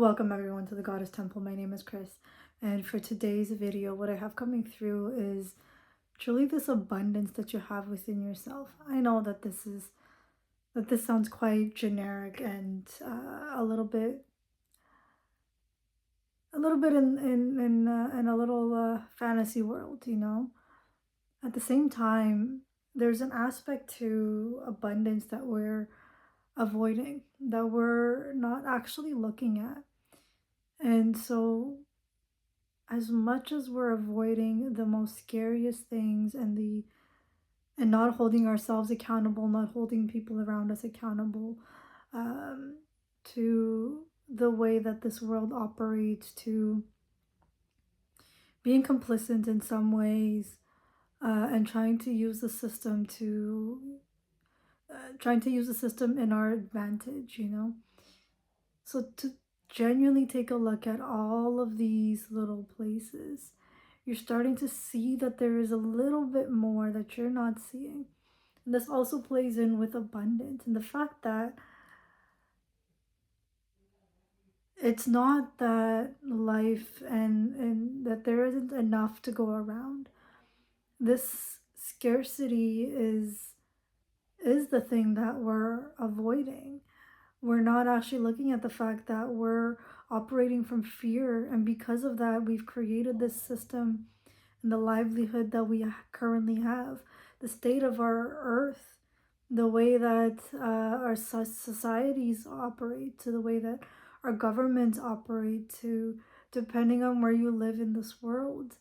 Welcome everyone to the Goddess Temple. My name is Chris, and for today's video, what I have coming through is truly this abundance that you have within yourself. I know that this sounds quite generic and a little bit in a little fantasy world, you know. At the same time, there's an aspect to abundance that we're avoiding, that we're not actually looking at. And so, as much as we're avoiding the most scariest things and not holding ourselves accountable, not holding people around us accountable, um, to the way that this world operates, to being complicit in some ways, and trying to use the system in our advantage, you know. So to genuinely take a look at all of these little places, you're starting to see that there is a little bit more that you're not seeing. And this also plays in with abundance and the fact that it's not that life and that there isn't enough to go around. This scarcity is the thing that we're avoiding. We're not actually looking at the fact that we're operating from fear, and because of that we've created this system and the livelihood that we currently have, the state of our earth, the way that our societies operate, to the way that our governments operate, to depending on where you live in this world.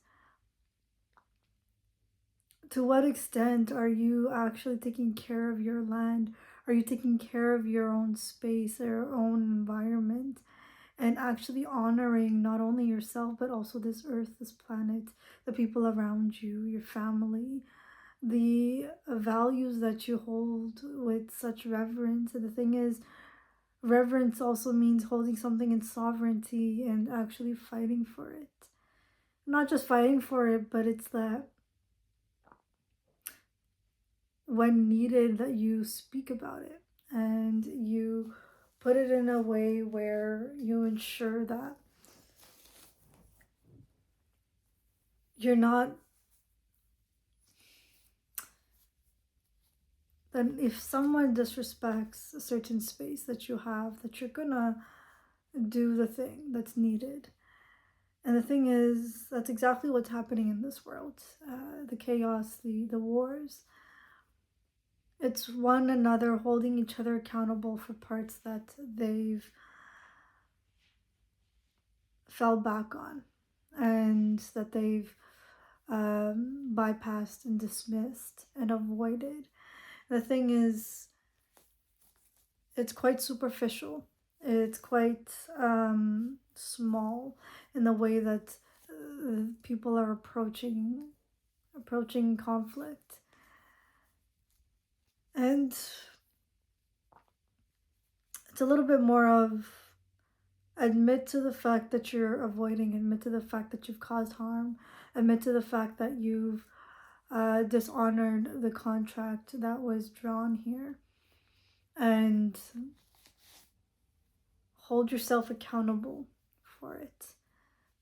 To what extent are you actually taking care of your land? Are you taking care of your own space, your own environment, and actually honoring not only yourself, but also this earth, this planet, the people around you, your family, the values that you hold with such reverence? And the thing is, reverence also means holding something in sovereignty and actually fighting for it. Not just fighting for it, but it's that when needed that you speak about it and you put it in a way where you ensure that you're not, then if someone disrespects a certain space that you have, that you're gonna do the thing that's needed. And the thing is, that's exactly what's happening in this world. The chaos, the wars, it's one another holding each other accountable for parts that they've fell back on and that they've bypassed and dismissed and avoided. The thing is, it's quite superficial. It's quite small in the way that people are approaching conflict. And it's a little bit more of admit to the fact that you're avoiding, admit to the fact that you've caused harm, admit to the fact that you've dishonored the contract that was drawn here, and hold yourself accountable for it.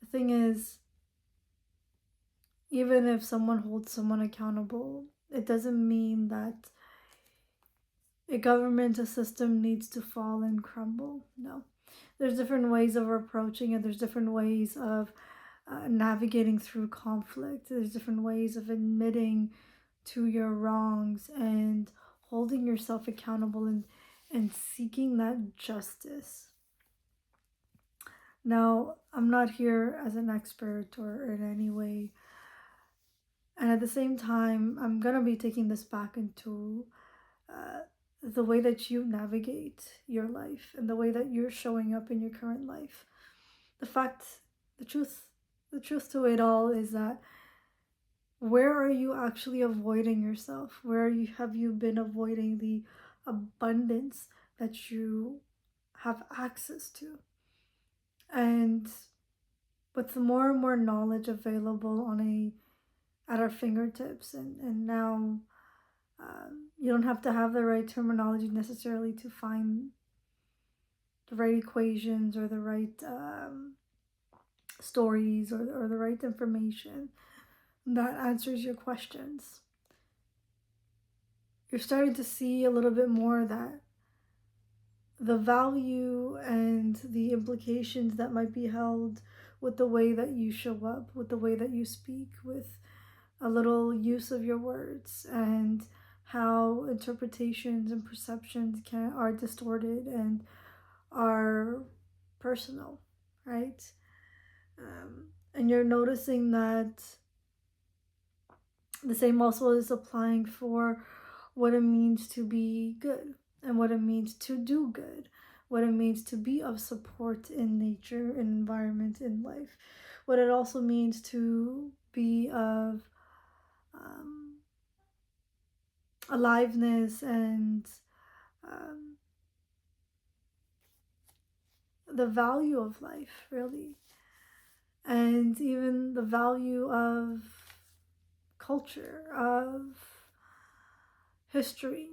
The thing is, even if someone holds someone accountable, it doesn't mean that a government, a system needs to fall and crumble. No. There's different ways of approaching it. There's different ways of navigating through conflict. There's different ways of admitting to your wrongs and holding yourself accountable and seeking that justice. Now, I'm not here as an expert or in any way. And at the same time, I'm going to be taking this back into the way that you navigate your life and the way that you're showing up in your current life. The truth to it all is that where are you actually avoiding yourself? Have you been avoiding the abundance that you have access to? And with more and more knowledge available at our fingertips, and now you don't have to have the right terminology necessarily to find the right equations or the right stories or the right information that answers your questions. You're starting to see a little bit more that the value and the implications that might be held with the way that you show up, with the way that you speak, with a little use of your words, and how interpretations and perceptions are distorted and are personal, right? And you're noticing that the same also is applying for what it means to be good and what it means to do good, what it means to be of support in nature, in environment, in life, what it also means to be of aliveness and um, the value of life, really, and even the value of culture, of history.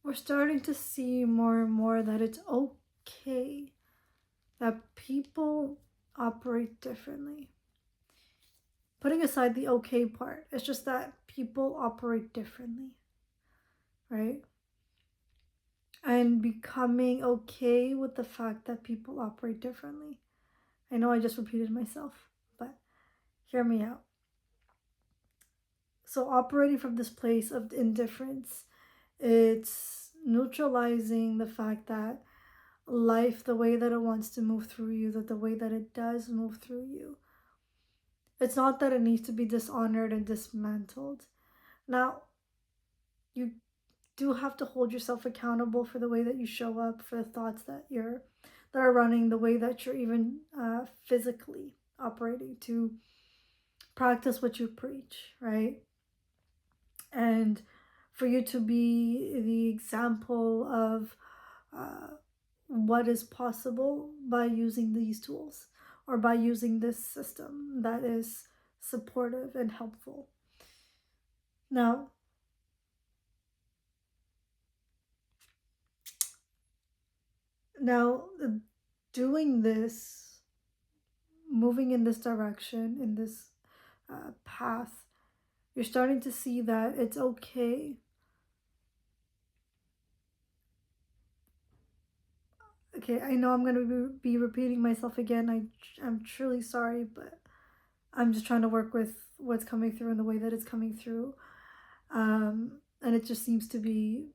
We're starting to see more and more that it's okay that people operate differently. Putting aside the okay part, it's just that people operate differently, right? And becoming okay with the fact that people operate differently. I know I just repeated myself, but hear me out. So, operating from this place of indifference, it's neutralizing the fact that life, the way that it wants to move through you, that the way that it does move through you, it's not that it needs to be dishonored and dismantled. Now, you do have to hold yourself accountable for the way that you show up, for the thoughts that are running, the way that you're even physically operating, to practice what you preach, right? And for you to be the example of what is possible by using these tools or by using this system that is supportive and helpful. Now, now doing this, moving in this direction, in this path, you're starting to see that it's okay. Okay, I know I'm going to be repeating myself again. I'm truly sorry, but I'm just trying to work with what's coming through and the way that it's coming through. And it just seems to be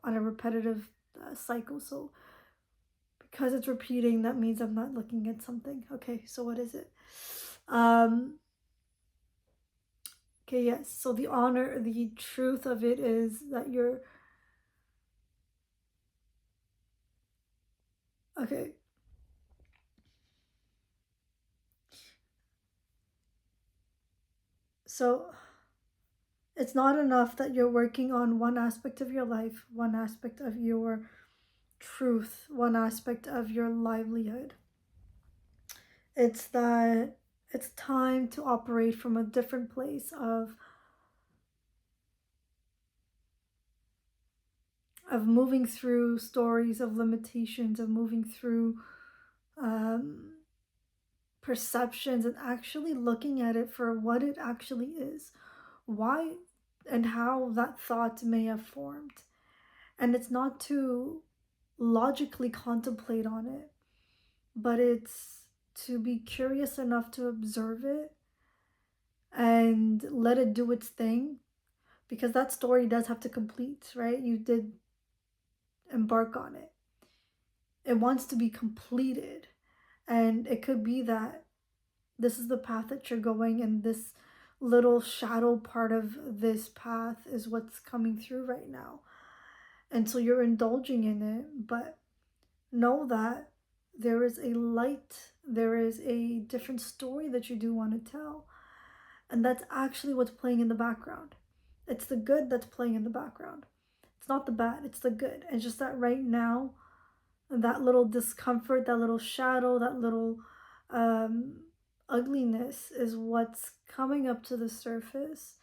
on a repetitive cycle. So because it's repeating, that means I'm not looking at something. Okay, so what is it? Okay, yes. So the truth of it is that you're okay. So it's not enough that you're working on one aspect of your life, one aspect of your truth, one aspect of your livelihood. It's that it's time to operate from a different place of moving through stories of limitations, of moving through um, perceptions, and actually looking at it for what it actually is, why and how that thought may have formed. And it's not to logically contemplate on it, but it's to be curious enough to observe it and let it do its thing, because that story does have to complete, right? You did embark on it. It wants to be completed. And it could be that this is the path that you're going, and this little shadow part of this path is what's coming through right now. And so you're indulging in it, but know that there is a light, there is a different story that you do want to tell. And that's actually what's playing in the background. It's the good that's playing in the background. It's not the bad, it's the good. And just that right now, that little discomfort, that little shadow, that little ugliness is what's coming up to the surface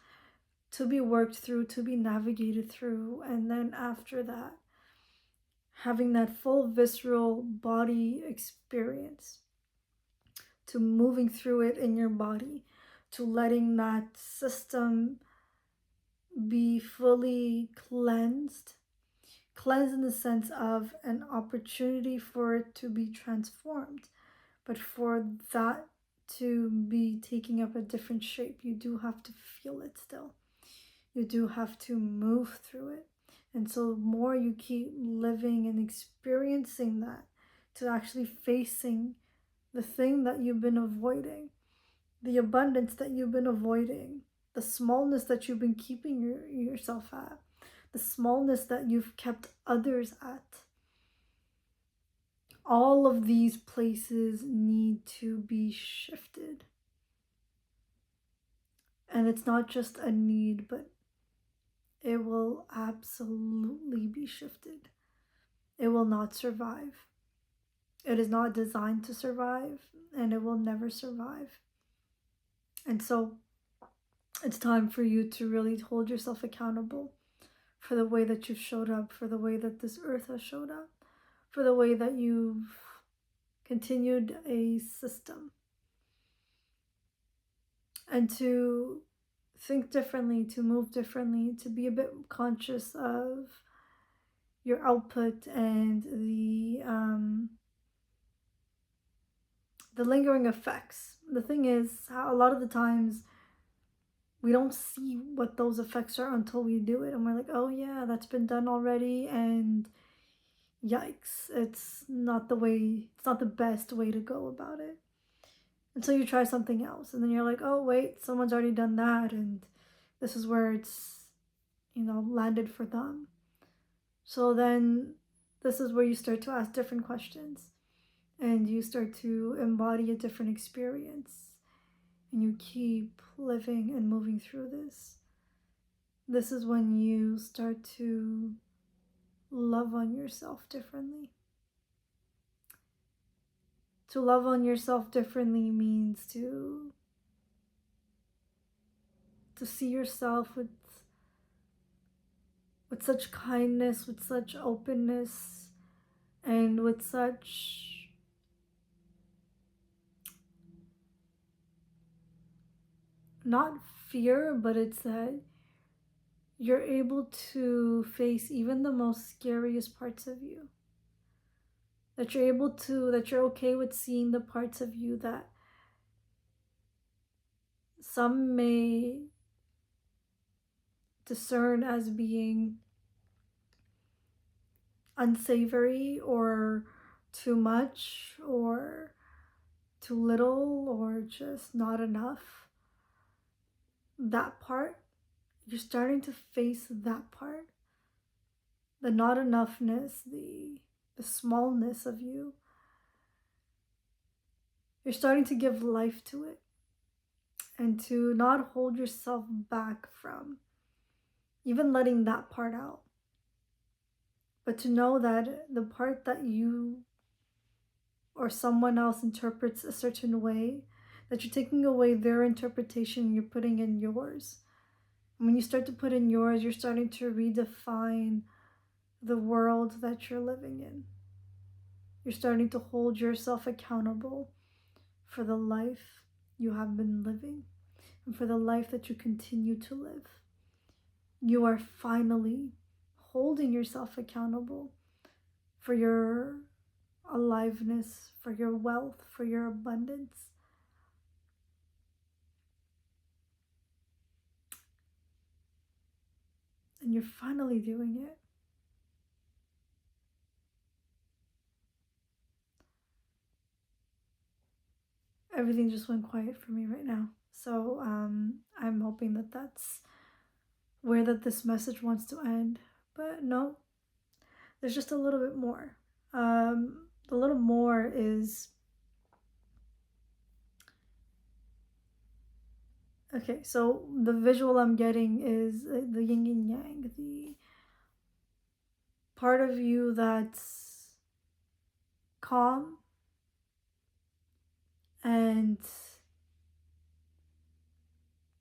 to be worked through, to be navigated through. And then after that, having that full visceral body experience, to moving through it in your body, to letting that system be fully cleansed. Cleansed in the sense of an opportunity for it to be transformed. But for that to be taking up a different shape, you do have to feel it still. You do have to move through it. And so the more you keep living and experiencing that, to actually facing the thing that you've been avoiding, the abundance that you've been avoiding, the smallness that you've been keeping yourself at, the smallness that you've kept others at. All of these places need to be shifted. And it's not just a need, but it will absolutely be shifted. It will not survive. It is not designed to survive, and it will never survive. And so it's time for you to really hold yourself accountable for the way that you've showed up, for the way that this earth has showed up, for the way that you've continued a system. And to think differently, to move differently, to be a bit conscious of your output and the lingering effects. The thing is, a lot of the times we don't see what those effects are until we do it, and we're like, oh yeah, that's been done already, and yikes, it's not the best way to go about it. Until you try something else, and then you're like, oh wait, someone's already done that, and this is where it's, landed for them. So then this is where you start to ask different questions, and you start to embody a different experience, and you keep living and moving through this. This is when you start to love on yourself differently. To love on yourself differently means to see yourself with such kindness, with such openness, and with such not fear, but it's that you're able to face even the most scariest parts of you. That you're okay with seeing the parts of you that some may discern as being unsavory or too much or too little or just not enough. That part, you're starting to face that part. The not enoughness, the smallness of you. You're starting to give life to it, and to not hold yourself back from even letting that part out. But to know that the part that you or someone else interprets a certain way, that you're taking away their interpretation and you're putting in yours. And when you start to put in yours, you're starting to redefine the world that you're living in. You're starting to hold yourself accountable for the life you have been living and for the life that you continue to live. You are finally holding yourself accountable for your aliveness, for your wealth, for your abundance. And you're finally doing it. Everything just went quiet for me right now. So I'm hoping that that's where this message wants to end. But no, there's just a little bit more. The little more is, okay, so the visual I'm getting is the yin and yang, the part of you that's calm and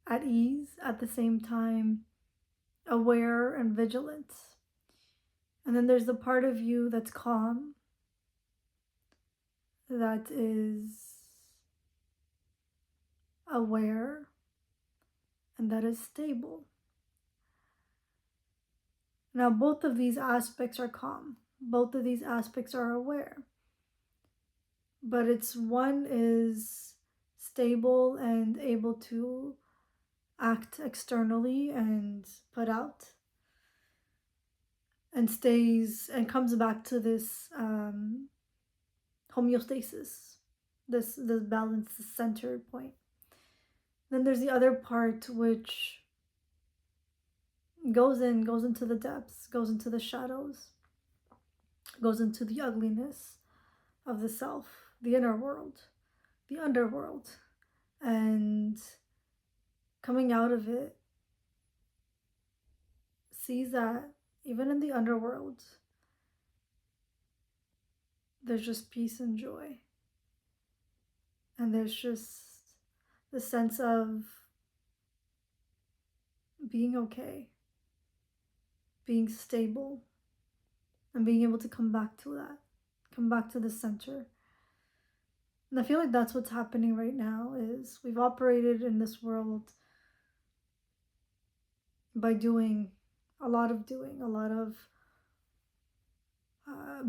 at ease, at the same time aware and vigilant. And then there's the part of you that's calm, that is aware, and that is stable. Now, both of these aspects are calm, both of these aspects are aware, but it's one is stable and able to act externally and put out, and stays and comes back to this homeostasis, this balance, this center point. Then there's the other part which goes into the depths, goes into the shadows, goes into the ugliness of the self, the inner world, the underworld, and coming out of it sees that even in the underworld there's just peace and joy, and there's just the sense of being okay, being stable, and being able to come back to that, come back to the center. And I feel like that's what's happening right now. Is we've operated in this world by doing a lot of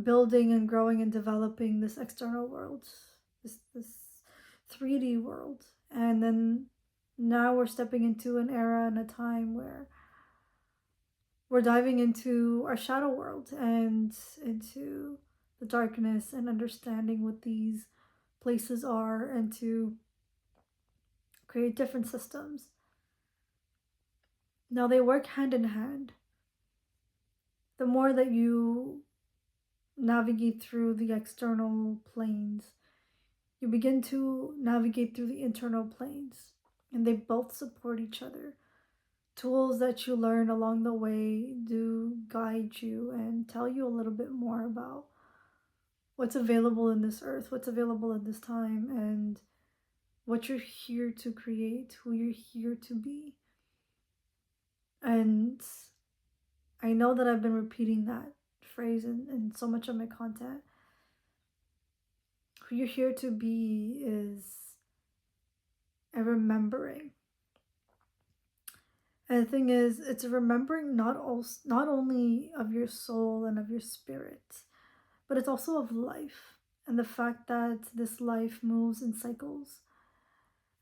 building and growing and developing this external world, this 3D world. And then now we're stepping into an era and a time where we're diving into our shadow world and into the darkness, and understanding what these places are, and to create different systems. Now they work hand in hand. The more that you navigate through the external planes, you begin to navigate through the internal planes, and they both support each other. Tools that you learn along the way do guide you and tell you a little bit more about what's available in this earth, what's available in this time, and what you're here to create, who you're here to be. And I know that I've been repeating that phrase in so much of my content. Who you're here to be is a remembering. And the thing is, it's a remembering not only of your soul and of your spirit, but it's also of life, and the fact that this life moves in cycles.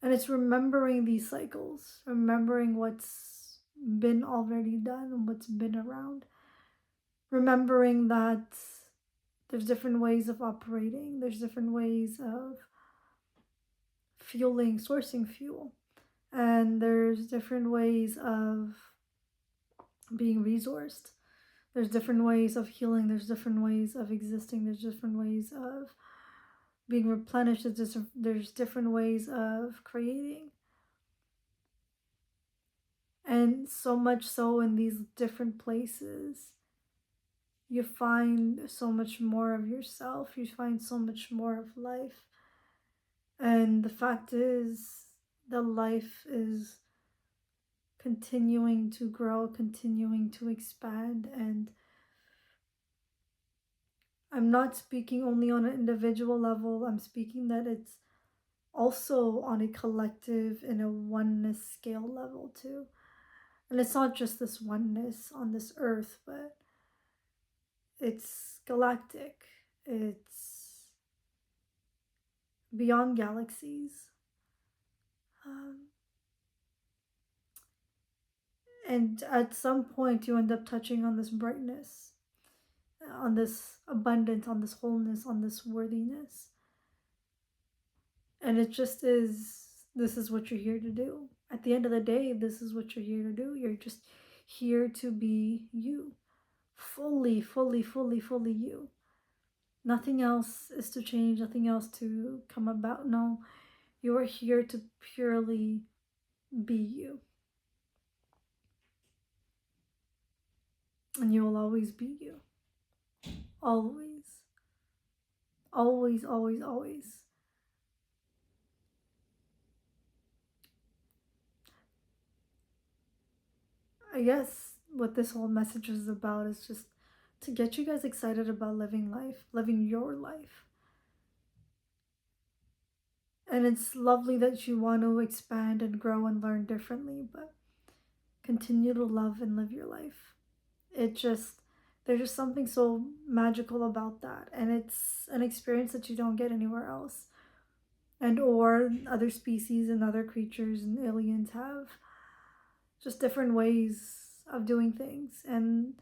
And it's remembering these cycles, remembering what's been already done and what's been around. Remembering that there's different ways of operating, there's different ways of fueling, sourcing fuel, and there's different ways of being resourced. There's different ways of healing, there's different ways of existing, there's different ways of being replenished, there's different ways of creating. And so much so in these different places, you find so much more of yourself, you find so much more of life. And the fact is, the life is continuing to grow, continuing to expand. And I'm not speaking only on an individual level, I'm speaking that it's also on a collective and a oneness scale level too. And it's not just this oneness on this earth, but it's galactic, it's beyond galaxies. And at some point, you end up touching on this brightness, on this abundance, on this wholeness, on this worthiness. And it just is, this is what you're here to do. At the end of the day, this is what you're here to do. You're just here to be you. Fully, fully, fully, fully you. Nothing else is to change, nothing else to come about. No, you are here to purely be you. And you will always be you. Always. Always, always, always. I guess what this whole message is about is just to get you guys excited about living life, living your life. And it's lovely that you want to expand and grow and learn differently, but continue to love and live your life. It just, there's just something so magical about that. And it's an experience that you don't get anywhere else. And or other species and other creatures and aliens have just different ways of doing things. And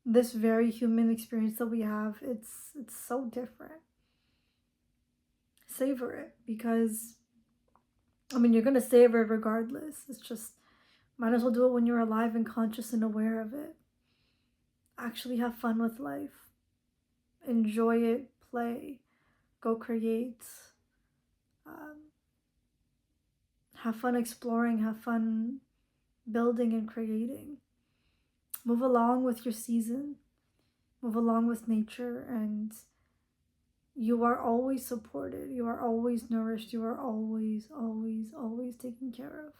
this very human experience that we have, it's so different. Savor it, because I mean, you're gonna savor it regardless. It's just, might as well do it when you're alive and conscious and aware of it. Actually have fun with life. Enjoy it, play, go create. Um, have fun exploring, have fun building and creating. Move along with your season, move along with nature, and you are always supported, you are always nourished, you are always, always, always taken care of.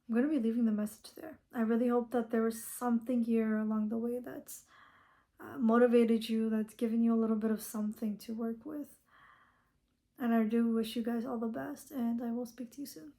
I'm going to be leaving the message there. I really hope that there was something here along the way that's motivated you, that's given you a little bit of something to work with. And I do wish you guys all the best, and I will speak to you soon.